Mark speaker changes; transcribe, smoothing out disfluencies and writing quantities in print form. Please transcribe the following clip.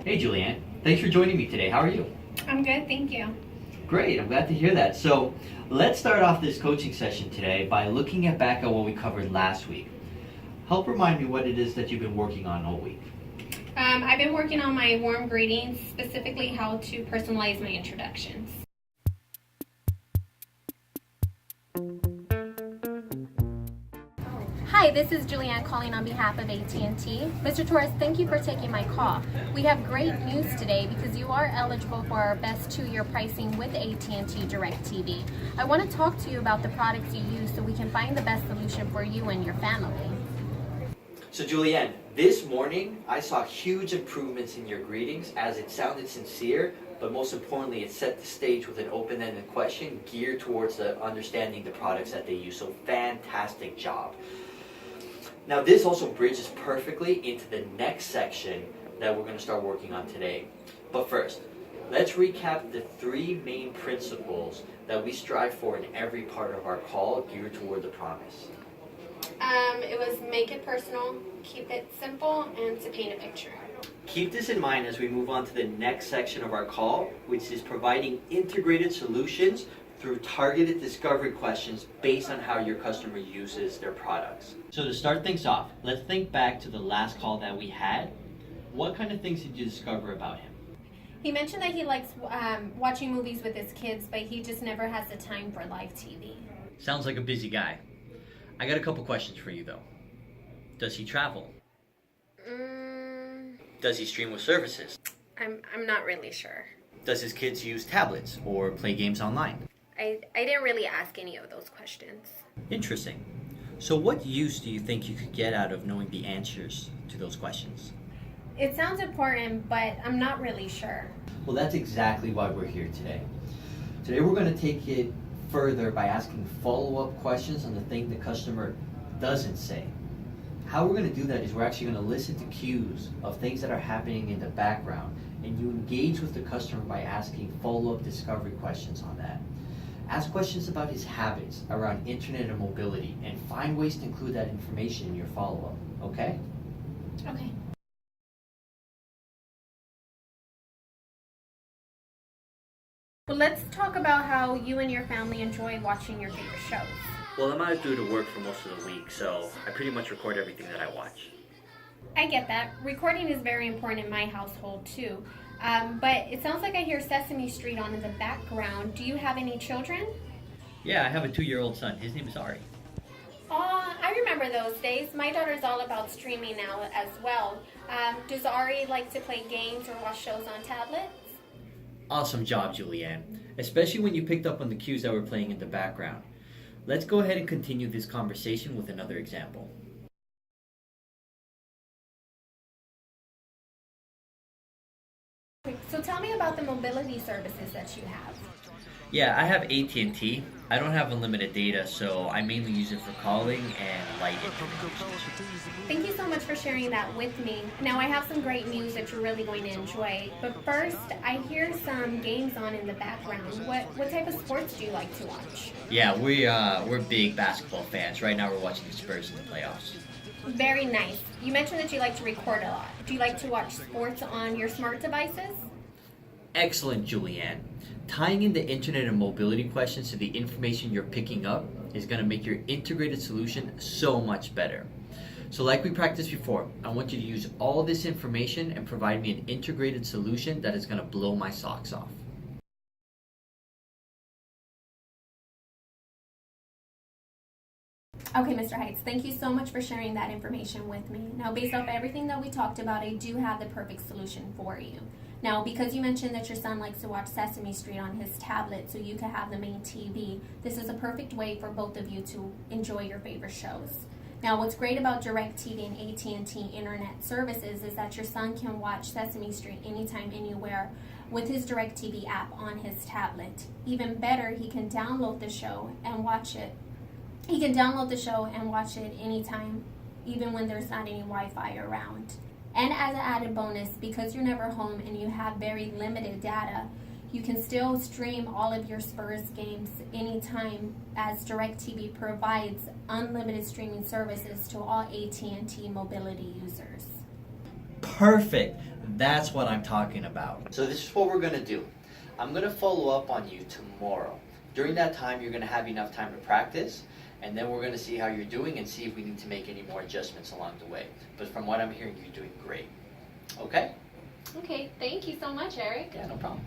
Speaker 1: Hey Julianne, thanks for joining me today. How are you?
Speaker 2: I'm good, thank you.
Speaker 1: Great, I'm glad to hear that. So let's start off this coaching session today by looking back at what we covered last week. Help remind me what it is that you've been working on all week.
Speaker 2: I've been working on my warm greetings, specifically how to personalize my introductions.
Speaker 3: Hi, this is Julianne calling on behalf of AT&T. Mr. Torres, thank you for taking my call. We have great news today because you are eligible for our best 2-year pricing with AT&T DirecTV. I want to talk to you about the products you use so we can find the best solution for you and your family.
Speaker 1: So Julianne, this morning I saw huge improvements in your greetings as it sounded sincere, but most importantly it set the stage with an open-ended question geared towards understanding the products that they use. So fantastic job. Now this also bridges perfectly into the next section that we're going to start working on today. But first, let's recap the 3 main principles that we strive for in every part of our call geared toward the promise.
Speaker 2: It was make it personal, keep it simple, and to paint a picture.
Speaker 1: Keep this in mind as we move on to the next section of our call, which is providing integrated solutions through targeted discovery questions based on how your customer uses their products. So to start things off, let's think back to the last call that we had. What kind of things did you discover about him?
Speaker 2: He mentioned that he likes watching movies with his kids, but he just never has the time for live TV.
Speaker 1: Sounds like a busy guy. I got a couple questions for you though. Does he travel? Does he stream with services?
Speaker 2: I'm not really sure.
Speaker 1: Does his kids use tablets or play games online?
Speaker 2: I didn't really ask any of those questions.
Speaker 1: Interesting. So what use do you think you could get out of knowing the answers to those questions?
Speaker 2: It sounds important, but I'm not really sure.
Speaker 1: Well, that's exactly why we're here today. Today we're going to take it further by asking follow-up questions on the thing the customer doesn't say. How we're going to do that is we're actually going to listen to cues of things that are happening in the background, and you engage with the customer by asking follow-up discovery questions on that. Ask questions about his habits around internet and mobility, and find ways to include that information in your follow-up, okay?
Speaker 2: Okay. Well, let's talk about how you and your family enjoy watching your favorite shows.
Speaker 1: Well, I'm out due to work for most of the week, so I pretty much record everything that I watch.
Speaker 2: I get that. Recording is very important in my household too. But it sounds like I hear Sesame Street on in the background. Do you have any children?
Speaker 1: Yeah, I have a 2-year-old son. His name is Ari.
Speaker 2: Oh, I remember those days. My daughter's all about streaming now as well. Does Ari like to play games or watch shows on tablets?
Speaker 1: Awesome job, Julianne. Especially when you picked up on the cues that were playing in the background. Let's go ahead and continue this conversation with another example.
Speaker 2: So tell me about the mobility services that you have.
Speaker 1: Yeah, I have AT&T. I don't have unlimited data, so I mainly use it for calling and light internet usage.
Speaker 2: Thank you so much for sharing that with me. Now I have some great news that you're really going to enjoy. But first, I hear some games on in the background. What type of sports do you like to watch?
Speaker 1: Yeah, we're big basketball fans. Right now we're watching the Spurs in the playoffs.
Speaker 2: Very nice. You mentioned that you like to record a lot. Do you like to watch sports on your smart devices?
Speaker 1: Excellent, Julianne. Tying in the internet and mobility questions to the information you're picking up is going to make your integrated solution so much better. So like we practiced before, I want you to use all this information and provide me an integrated solution that is going to blow my socks off.
Speaker 2: Okay, Mr. Heights, thank you so much for sharing that information with me. Now, based off everything that we talked about, I do have the perfect solution for you. Now, because you mentioned that your son likes to watch Sesame Street on his tablet so you can have the main TV, this is a perfect way for both of you to enjoy your favorite shows. Now, what's great about DirecTV and AT&T Internet services is that your son can watch Sesame Street anytime, anywhere with his DirecTV app on his tablet. Even better, he can download the show and watch it. He can download the show and watch it anytime, even when there's not any Wi-Fi around. And as an added bonus, because you're never home and you have very limited data, you can still stream all of your Spurs games anytime, as DirecTV provides unlimited streaming services to all AT&T mobility users.
Speaker 1: Perfect.
Speaker 4: That's what I'm talking about.
Speaker 1: So this is what we're gonna do. I'm gonna follow up on you tomorrow. During that time, you're gonna have enough time to practice, and then we're gonna see how you're doing and see if we need to make any more adjustments along the way. But from what I'm hearing, you're doing great. Okay?
Speaker 3: Okay, thank you so much, Eric.
Speaker 1: Yeah, no problem.